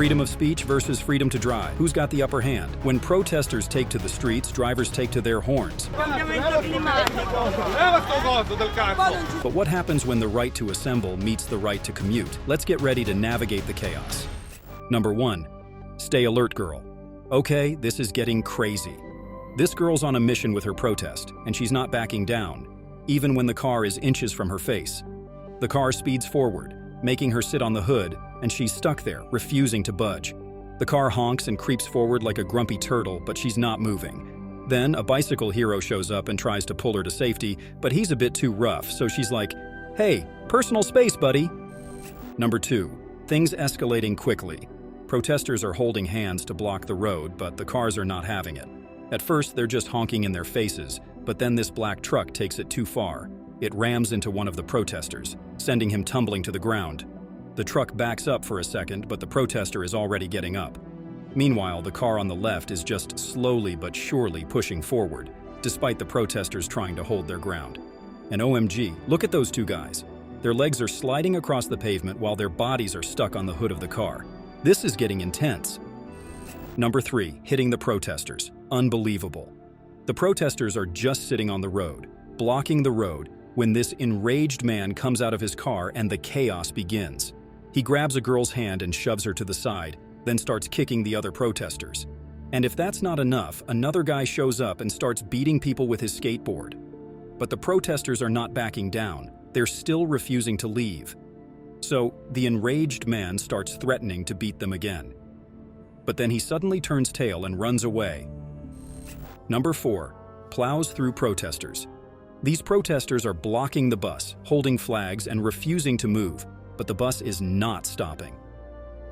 Freedom of speech versus freedom to drive. Who's got the upper hand? When protesters take to the streets, drivers take to their horns. But what happens when the right to assemble meets the right to commute? Let's get ready to navigate the chaos. Number 1. Stay alert, girl. Okay, this is getting crazy. This girl's on a mission with her protest, and she's not backing down, even when the car is inches from her face. The car speeds forward, making her sit on the hood, and she's stuck there, refusing to budge. The car honks and creeps forward like a grumpy turtle, but she's not moving. Then a bicycle hero shows up and tries to pull her to safety, but he's a bit too rough, so she's like, "Hey, personal space, buddy." Number 2. Things escalating quickly. Protesters are holding hands to block the road, but the cars are not having it. At first, they're just honking in their faces, but then this black truck takes it too far. It rams into one of the protesters, sending him tumbling to the ground. The truck backs up for a second, but the protester is already getting up. Meanwhile, the car on the left is just slowly but surely pushing forward, despite the protesters trying to hold their ground. And OMG, look at those two guys. Their legs are sliding across the pavement while their bodies are stuck on the hood of the car. This is getting intense. Number 3, hitting the protesters. Unbelievable. The protesters are just sitting on the road, blocking the road, when this enraged man comes out of his car and the chaos begins. He grabs a girl's hand and shoves her to the side, then starts kicking the other protesters. And if that's not enough, another guy shows up and starts beating people with his skateboard. But the protesters are not backing down. They're still refusing to leave. So the enraged man starts threatening to beat them again. But then he suddenly turns tail and runs away. Number 4, plows through protesters. These protesters are blocking the bus, holding flags and refusing to move, but the bus is not stopping.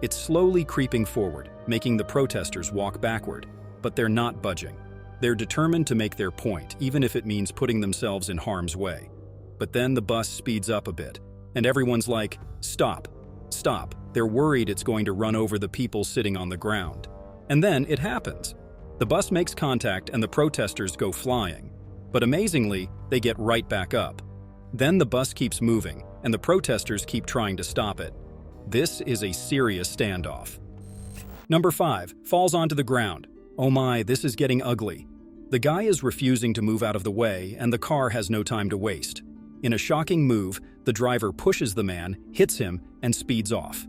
It's slowly creeping forward, making the protesters walk backward, but they're not budging. They're determined to make their point, even if it means putting themselves in harm's way. But then the bus speeds up a bit, and everyone's like, "Stop, stop." They're worried it's going to run over the people sitting on the ground. And then it happens. The bus makes contact and the protesters go flying. But amazingly, they get right back up. Then the bus keeps moving, and the protesters keep trying to stop it. This is a serious standoff. Number 5, falls onto the ground. Oh my, this is getting ugly. The guy is refusing to move out of the way, and the car has no time to waste. In a shocking move, the driver pushes the man, hits him, and speeds off.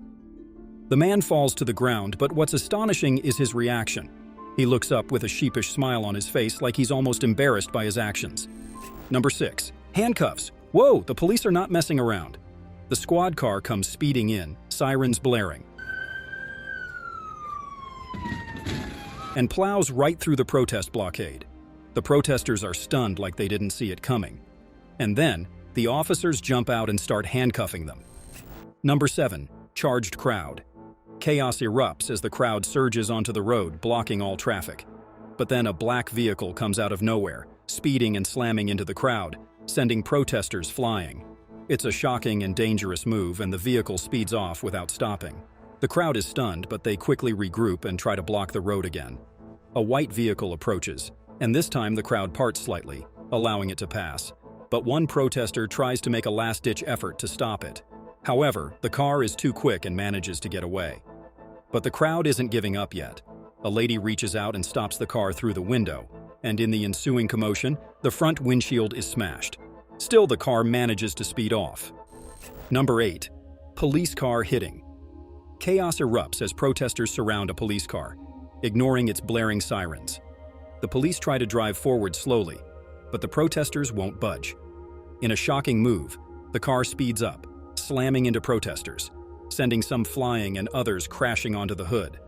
The man falls to the ground, but what's astonishing is his reaction. He looks up with a sheepish smile on his face like he's almost embarrassed by his actions. Number 6, handcuffs. Whoa, the police are not messing around. The squad car comes speeding in, sirens blaring, and plows right through the protest blockade. The protesters are stunned like they didn't see it coming. And then, the officers jump out and start handcuffing them. Number 7, charged crowd. Chaos erupts as the crowd surges onto the road, blocking all traffic. But then a black vehicle comes out of nowhere, speeding and slamming into the crowd, sending protesters flying. It's a shocking and dangerous move, and the vehicle speeds off without stopping. The crowd is stunned, but they quickly regroup and try to block the road again. A white vehicle approaches, and this time the crowd parts slightly, allowing it to pass. But one protester tries to make a last-ditch effort to stop it. However, the car is too quick and manages to get away. But the crowd isn't giving up yet. A lady reaches out and stops the car through the window, and in the ensuing commotion, the front windshield is smashed. Still, the car manages to speed off. Number 8, police car hitting. Chaos erupts as protesters surround a police car, ignoring its blaring sirens. The police try to drive forward slowly, but the protesters won't budge. In a shocking move, the car speeds up, slamming into protesters, sending some flying and others crashing onto the hood.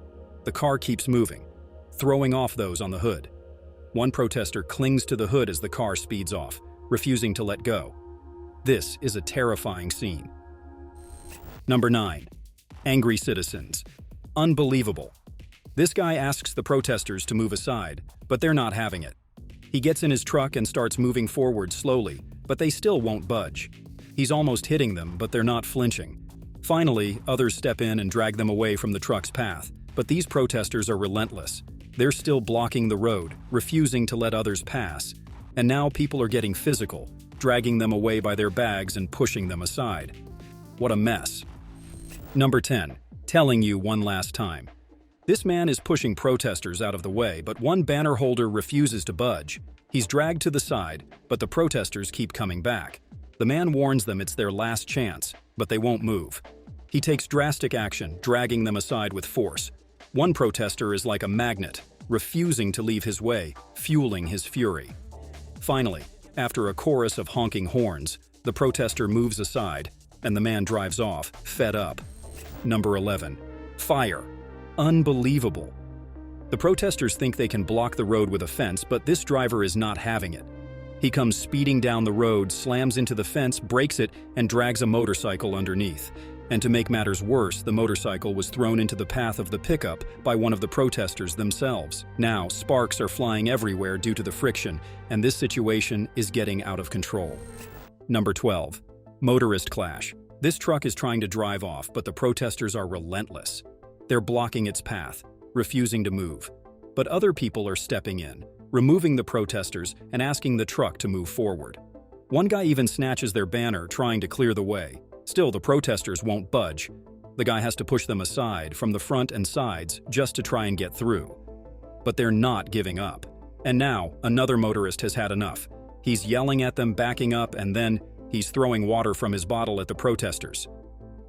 The car keeps moving, throwing off those on the hood. One protester clings to the hood as the car speeds off, refusing to let go. This is a terrifying scene. Number 9, angry citizens. Unbelievable. This guy asks the protesters to move aside, but they're not having it. He gets in his truck and starts moving forward slowly, but they still won't budge. He's almost hitting them, but they're not flinching. Finally, others step in and drag them away from the truck's path, but these protesters are relentless. They're still blocking the road, refusing to let others pass. And now people are getting physical, dragging them away by their bags and pushing them aside. What a mess. Number 10, telling you one last time. This man is pushing protesters out of the way, but one banner holder refuses to budge. He's dragged to the side, but the protesters keep coming back. The man warns them it's their last chance, but they won't move. He takes drastic action, dragging them aside with force. One protester is like a magnet, refusing to leave his way, fueling his fury. Finally, after a chorus of honking horns, the protester moves aside, and the man drives off, fed up. Number 11. Fire. Unbelievable. The protesters think they can block the road with a fence, but this driver is not having it. He comes speeding down the road, slams into the fence, breaks it, and drags a motorcycle underneath. And to make matters worse, the motorcycle was thrown into the path of the pickup by one of the protesters themselves. Now, sparks are flying everywhere due to the friction, and this situation is getting out of control. Number 12. Motorist clash. This truck is trying to drive off, but the protesters are relentless. They're blocking its path, refusing to move. But other people are stepping in, removing the protesters and asking the truck to move forward. One guy even snatches their banner, trying to clear the way. Still, the protesters won't budge. The guy has to push them aside from the front and sides just to try and get through. But they're not giving up. And now, another motorist has had enough. He's yelling at them, backing up, and then he's throwing water from his bottle at the protesters.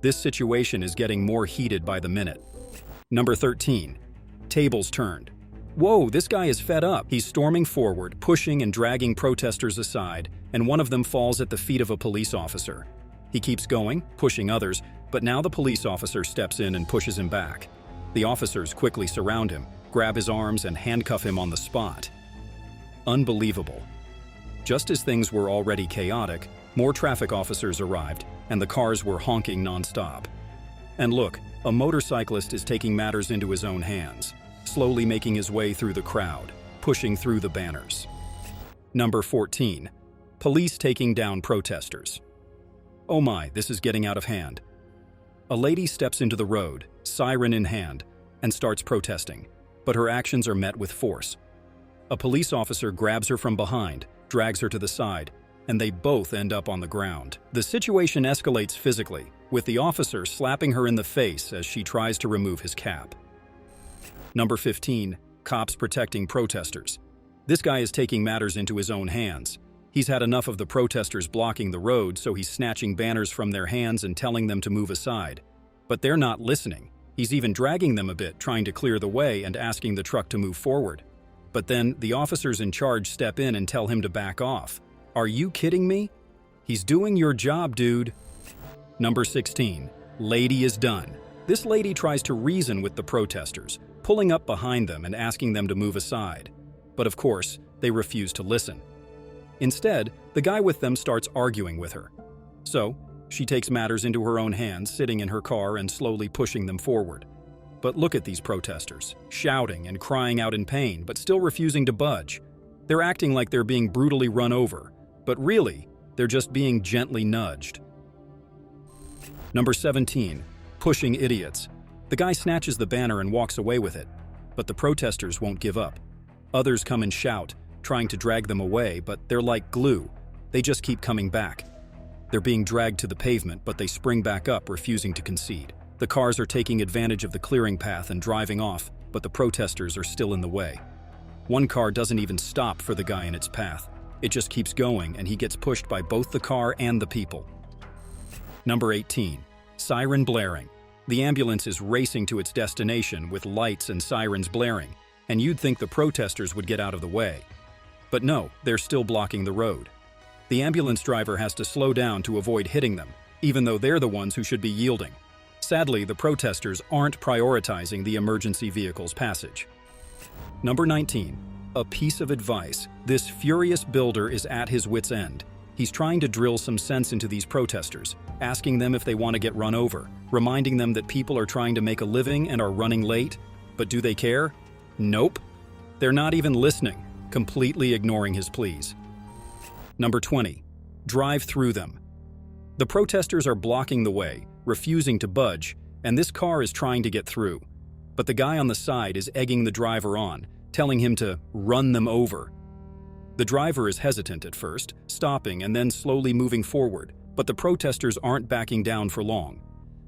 This situation is getting more heated by the minute. Number 13. Tables turned. Whoa, this guy is fed up. He's storming forward, pushing and dragging protesters aside, and one of them falls at the feet of a police officer. He keeps going, pushing others, but now the police officer steps in and pushes him back. The officers quickly surround him, grab his arms, and handcuff him on the spot. Unbelievable. Just as things were already chaotic, more traffic officers arrived, and the cars were honking nonstop. And look, a motorcyclist is taking matters into his own hands, slowly making his way through the crowd, pushing through the banners. Number 14. Police taking down protesters. Oh my, this is getting out of hand. A lady steps into the road, siren in hand, and starts protesting, but her actions are met with force. A police officer grabs her from behind, drags her to the side, and they both end up on the ground. The situation escalates physically, with the officer slapping her in the face as she tries to remove his cap. Number 15. Cops protecting protesters. This guy is taking matters into his own hands. He's had enough of the protesters blocking the road, so he's snatching banners from their hands and telling them to move aside. But they're not listening. He's even dragging them a bit, trying to clear the way and asking the truck to move forward. But then the officers in charge step in and tell him to back off. Are you kidding me? He's doing your job, dude. Number 16. Lady is done. This lady tries to reason with the protesters, pulling up behind them and asking them to move aside. But of course, they refuse to listen. Instead, the guy with them starts arguing with her. So, she takes matters into her own hands, sitting in her car and slowly pushing them forward. But look at these protesters, shouting and crying out in pain, but still refusing to budge. They're acting like they're being brutally run over, but really, they're just being gently nudged. Number 17. Pushing idiots. The guy snatches the banner and walks away with it, but the protesters won't give up. Others come and shout, trying to drag them away, but they're like glue. They just keep coming back. They're being dragged to the pavement, but they spring back up, refusing to concede. The cars are taking advantage of the clearing path and driving off, but the protesters are still in the way. One car doesn't even stop for the guy in its path. It just keeps going, and he gets pushed by both the car and the people. Number 18. Siren blaring. The ambulance is racing to its destination with lights and sirens blaring, and you'd think the protesters would get out of the way. But no, they're still blocking the road. The ambulance driver has to slow down to avoid hitting them, even though they're the ones who should be yielding. Sadly, the protesters aren't prioritizing the emergency vehicle's passage. Number 19. A piece of advice. This furious builder is at his wit's end. He's trying to drill some sense into these protesters, asking them if they want to get run over, reminding them that people are trying to make a living and are running late. But do they care? Nope. They're not even listening, completely ignoring his pleas. Number 20. Drive through them. The protesters are blocking the way, refusing to budge, and this car is trying to get through. But the guy on the side is egging the driver on, telling him to run them over. The driver is hesitant at first, stopping and then slowly moving forward, but the protesters aren't backing down for long.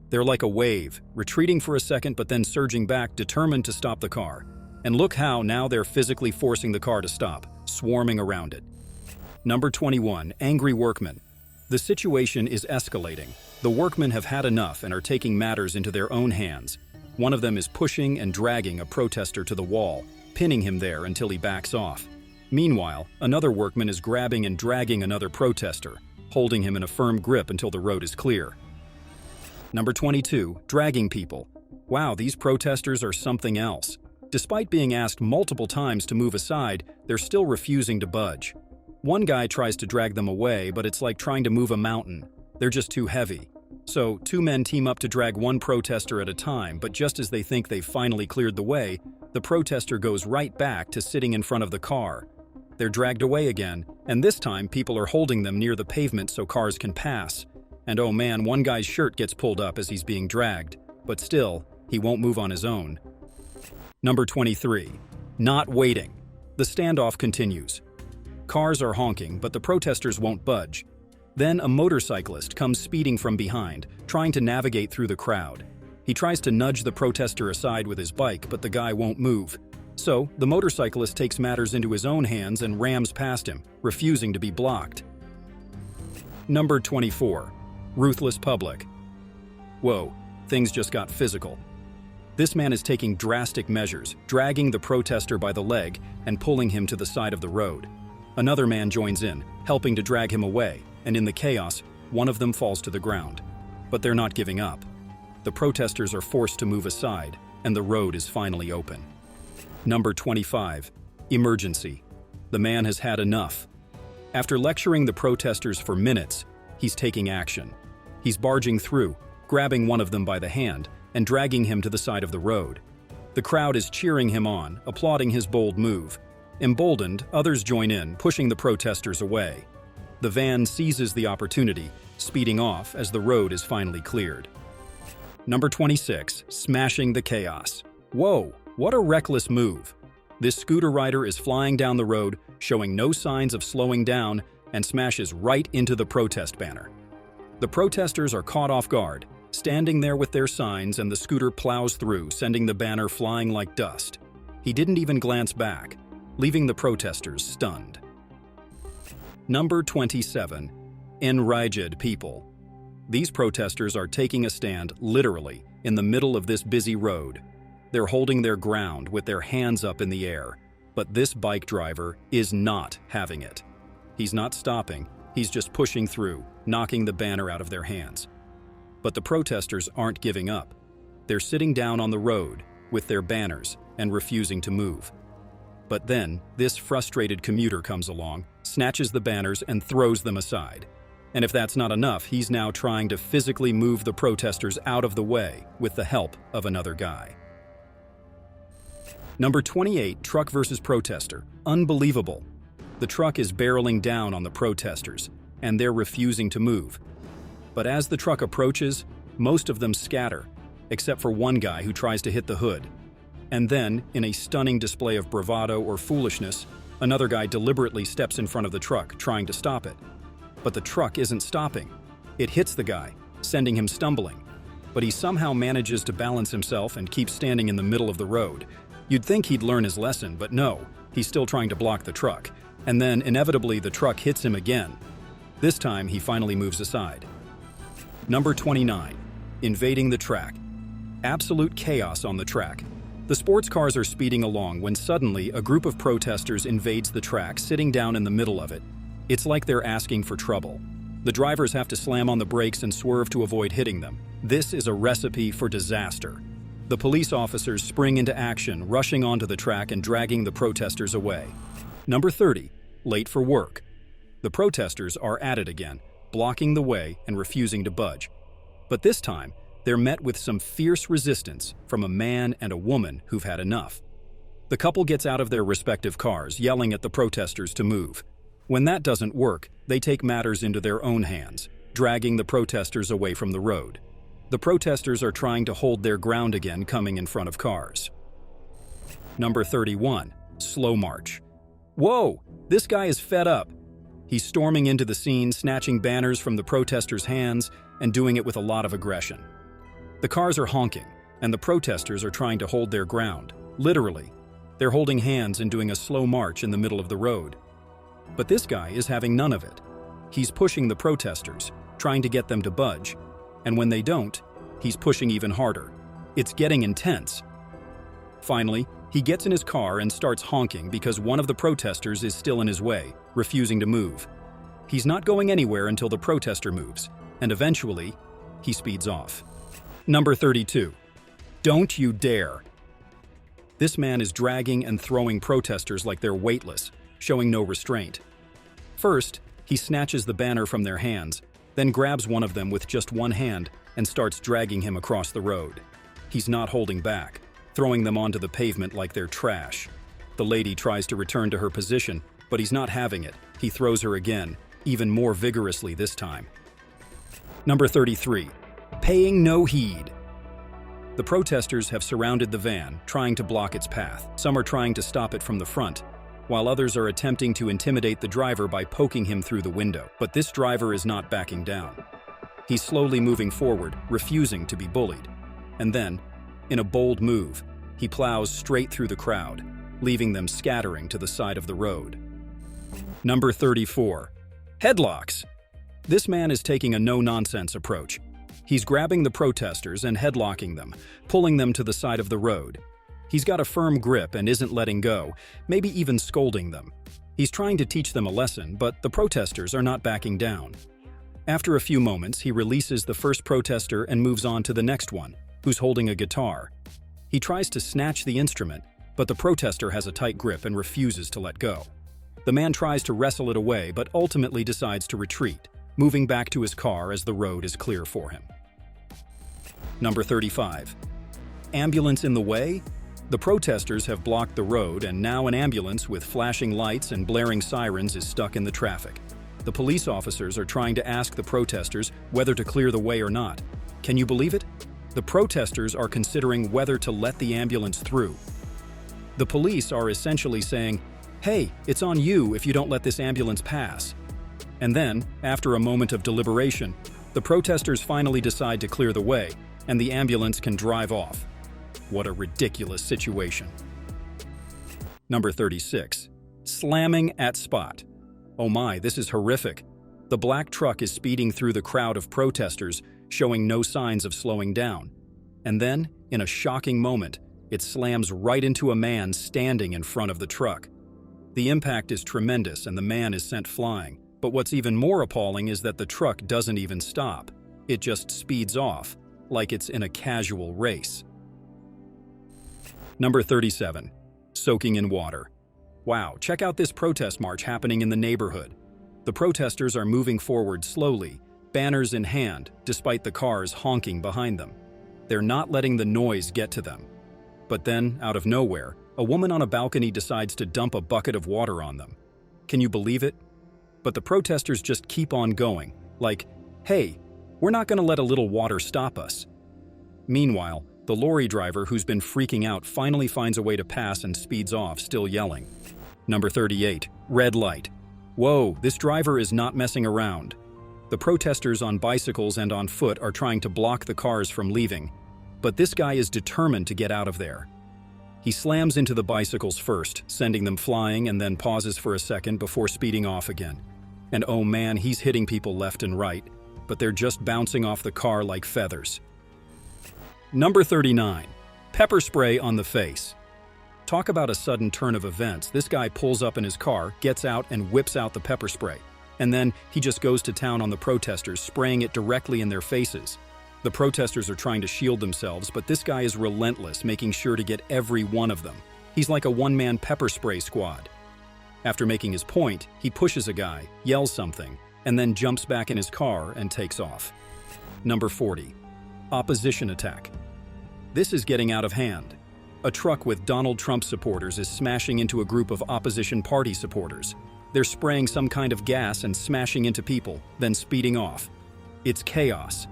They're like a wave, retreating for a second but then surging back, determined to stop the car. And look how now they're physically forcing the car to stop, swarming around it. Number 21, angry workmen. The situation is escalating. The workmen have had enough and are taking matters into their own hands. One of them is pushing and dragging a protester to the wall, pinning him there until he backs off. Meanwhile, another workman is grabbing and dragging another protester, holding him in a firm grip until the road is clear. Number 22, dragging people. Wow, these protesters are something else. Despite being asked multiple times to move aside, they're still refusing to budge. One guy tries to drag them away, but it's like trying to move a mountain. They're just too heavy. So, two men team up to drag one protester at a time, but just as they think they've finally cleared the way, the protester goes right back to sitting in front of the car. They're dragged away again, and this time people are holding them near the pavement so cars can pass. And oh man, one guy's shirt gets pulled up as he's being dragged, but still, he won't move on his own. Number 23. Not waiting. The standoff continues. Cars are honking, but the protesters won't budge. Then a motorcyclist comes speeding from behind, trying to navigate through the crowd. He tries to nudge the protester aside with his bike, but the guy won't move. So, the motorcyclist takes matters into his own hands and rams past him, refusing to be blocked. Number 24. Ruthless public. Whoa, things just got physical. This man is taking drastic measures, dragging the protester by the leg and pulling him to the side of the road. Another man joins in, helping to drag him away, and in the chaos, one of them falls to the ground. But they're not giving up. The protesters are forced to move aside, and the road is finally open. Number 25. Emergency. The man has had enough. After lecturing the protesters for minutes, he's taking action. He's barging through, grabbing one of them by the hand, and dragging him to the side of the road. The crowd is cheering him on, applauding his bold move. Emboldened, others join in, pushing the protesters away. The van seizes the opportunity, speeding off as the road is finally cleared. Number 26. Smashing the chaos. Whoa, what a reckless move. This scooter rider is flying down the road, showing no signs of slowing down, and smashes right into the protest banner. The protesters are caught off guard, standing there with their signs, and the scooter plows through, sending the banner flying like dust. He didn't even glance back, leaving the protesters stunned. Number 27. Enraged people. These protesters are taking a stand, literally, in the middle of this busy road. They're holding their ground with their hands up in the air, but this bike driver is not having it. He's not stopping, he's just pushing through, knocking the banner out of their hands. But the protesters aren't giving up. They're sitting down on the road with their banners and refusing to move. But then, this frustrated commuter comes along, snatches the banners and throws them aside. And if that's not enough, he's now trying to physically move the protesters out of the way with the help of another guy. Number 28, truck versus protester. Unbelievable. The truck is barreling down on the protesters, and they're refusing to move. But as the truck approaches, most of them scatter, except for one guy who tries to hit the hood. And then, in a stunning display of bravado or foolishness, another guy deliberately steps in front of the truck, trying to stop it. But the truck isn't stopping. It hits the guy, sending him stumbling. But he somehow manages to balance himself and keep standing in the middle of the road. You'd think he'd learn his lesson, but no, he's still trying to block the truck. And then, inevitably, the truck hits him again. This time, he finally moves aside. Number 29. Invading the track. Absolute chaos on the track. The sports cars are speeding along when suddenly a group of protesters invades the track, sitting down in the middle of it. It's like they're asking for trouble. The drivers have to slam on the brakes and swerve to avoid hitting them. This is a recipe for disaster. The police officers spring into action, rushing onto the track and dragging the protesters away. Number 30. Late for work. The protesters are at it again, blocking the way and refusing to budge. But this time, they're met with some fierce resistance from a man and a woman who've had enough. The couple gets out of their respective cars, yelling at the protesters to move. When that doesn't work, they take matters into their own hands, dragging the protesters away from the road. The protesters are trying to hold their ground again, coming in front of cars. Number 31. Slow march. Whoa! This guy is fed up. He's storming into the scene, snatching banners from the protesters' hands and doing it with a lot of aggression. The cars are honking, and the protesters are trying to hold their ground. Literally, they're holding hands and doing a slow march in the middle of the road. But this guy is having none of it. He's pushing the protesters, trying to get them to budge, and when they don't, he's pushing even harder. It's getting intense. Finally, he gets in his car and starts honking because one of the protesters is still in his way, refusing to move. He's not going anywhere until the protester moves, and eventually, he speeds off. Number 32. Don't you dare. This man is dragging and throwing protesters like they're weightless, showing no restraint. First, he snatches the banner from their hands, then grabs one of them with just one hand and starts dragging him across the road. He's not holding back, throwing them onto the pavement like they're trash. The lady tries to return to her position, but he's not having it. He throws her again, even more vigorously this time. Number 33. Paying no heed. The protesters have surrounded the van, trying to block its path. Some are trying to stop it from the front, while others are attempting to intimidate the driver by poking him through the window. But this driver is not backing down. He's slowly moving forward, refusing to be bullied. And then, in a bold move, he plows straight through the crowd, leaving them scattering to the side of the road. Number 34. Headlocks. This man is taking a no-nonsense approach. He's grabbing the protesters and headlocking them, pulling them to the side of the road. He's got a firm grip and isn't letting go, maybe even scolding them. He's trying to teach them a lesson, but the protesters are not backing down. After a few moments, he releases the first protester and moves on to the next one, who's holding a guitar. He tries to snatch the instrument, but the protester has a tight grip and refuses to let go. The man tries to wrestle it away, but ultimately decides to retreat, moving back to his car as the road is clear for him. Number 35. Ambulance in the way? The protesters have blocked the road, and now an ambulance with flashing lights and blaring sirens is stuck in the traffic. The police officers are trying to ask the protesters whether to clear the way or not. Can you believe it? The protesters are considering whether to let the ambulance through. The police are essentially saying, "Hey, it's on you if you don't let this ambulance pass." And then, after a moment of deliberation, the protesters finally decide to clear the way, and the ambulance can drive off. What a ridiculous situation. Number 36. Slamming at spot. Oh my, this is horrific. The black truck is speeding through the crowd of protesters, showing no signs of slowing down. And then, in a shocking moment, it slams right into a man standing in front of the truck. The impact is tremendous and the man is sent flying. But what's even more appalling is that the truck doesn't even stop. It just speeds off, like it's in a casual race. Number 37. Soaking in water. Wow, check out this protest march happening in the neighborhood. The protesters are moving forward slowly, banners in hand, despite the cars honking behind them. They're not letting the noise get to them. But then, out of nowhere, a woman on a balcony decides to dump a bucket of water on them. Can you believe it? But the protesters just keep on going, like, "Hey, we're not going to let a little water stop us." Meanwhile, the lorry driver who's been freaking out finally finds a way to pass and speeds off, still yelling. Number 38. Red light. Whoa, this driver is not messing around. The protesters on bicycles and on foot are trying to block the cars from leaving, but this guy is determined to get out of there. He slams into the bicycles first, sending them flying, and then pauses for a second before speeding off again. And oh man, he's hitting people left and right, but they're just bouncing off the car like feathers. Number 39. Pepper spray on the face. Talk about a sudden turn of events. This guy pulls up in his car, gets out, and whips out the pepper spray. And then he just goes to town on the protesters, spraying it directly in their faces. The protesters are trying to shield themselves, but this guy is relentless, making sure to get every one of them. He's like a one-man pepper spray squad. After making his point, he pushes a guy, yells something, and then jumps back in his car and takes off. Number 40. Opposition attack. This is getting out of hand. A truck with Donald Trump supporters is smashing into a group of opposition party supporters. They're spraying some kind of gas and smashing into people, then speeding off. It's chaos.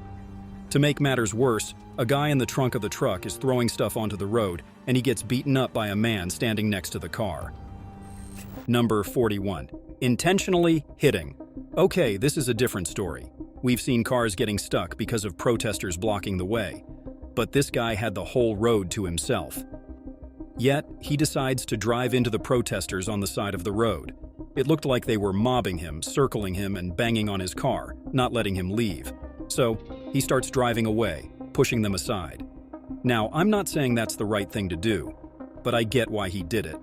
To make matters worse, a guy in the trunk of the truck is throwing stuff onto the road, and he gets beaten up by a man standing next to the car. Number 41. Intentionally hitting. Okay, this is a different story. We've seen cars getting stuck because of protesters blocking the way. but this guy had the whole road to himself. Yet, he decides to drive into the protesters on the side of the road. It looked like they were mobbing him, circling him, and banging on his car, not letting him leave. So, he starts driving away, pushing them aside. Now, I'm not saying that's the right thing to do, but I get why he did it.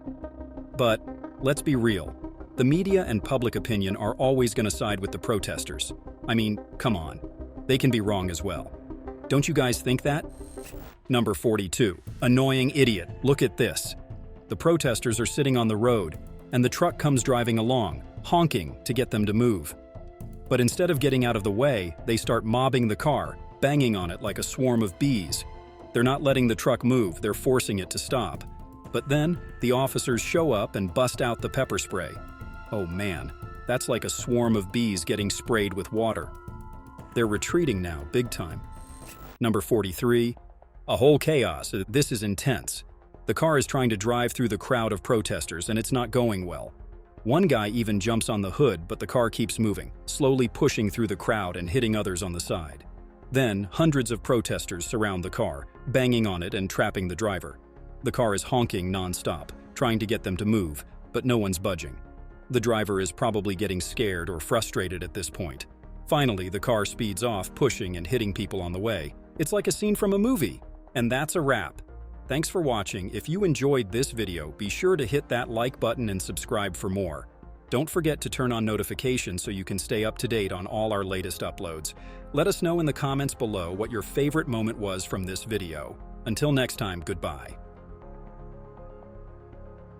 But, let's be real. The media and public opinion are always going to side with the protesters. I mean, come on. They can be wrong as well. Don't you guys think that? Number 42. Annoying idiot. Look at this. The protesters are sitting on the road, and the truck comes driving along, honking to get them to move. But instead of getting out of the way, they start mobbing the car, banging on it like a swarm of bees. They're not letting the truck move, they're forcing it to stop. But then, the officers show up and bust out the pepper spray. Oh man, that's like a swarm of bees getting sprayed with water. They're retreating now, big time. Number 43. A whole chaos. This is intense. The car is trying to drive through the crowd of protesters, and it's not going well. One guy even jumps on the hood, but the car keeps moving, slowly pushing through the crowd and hitting others on the side. Then, hundreds of protesters surround the car, banging on it and trapping the driver. The car is honking non-stop, trying to get them to move, but no one's budging. The driver is probably getting scared or frustrated at this point. Finally, the car speeds off, pushing and hitting people on the way. It's like a scene from a movie. And that's a wrap. Thanks for watching. If you enjoyed this video, be sure to hit that like button and subscribe for more. Don't forget to turn on notifications so you can stay up to date on all our latest uploads. Let us know in the comments below what your favorite moment was from this video. Until next time, goodbye.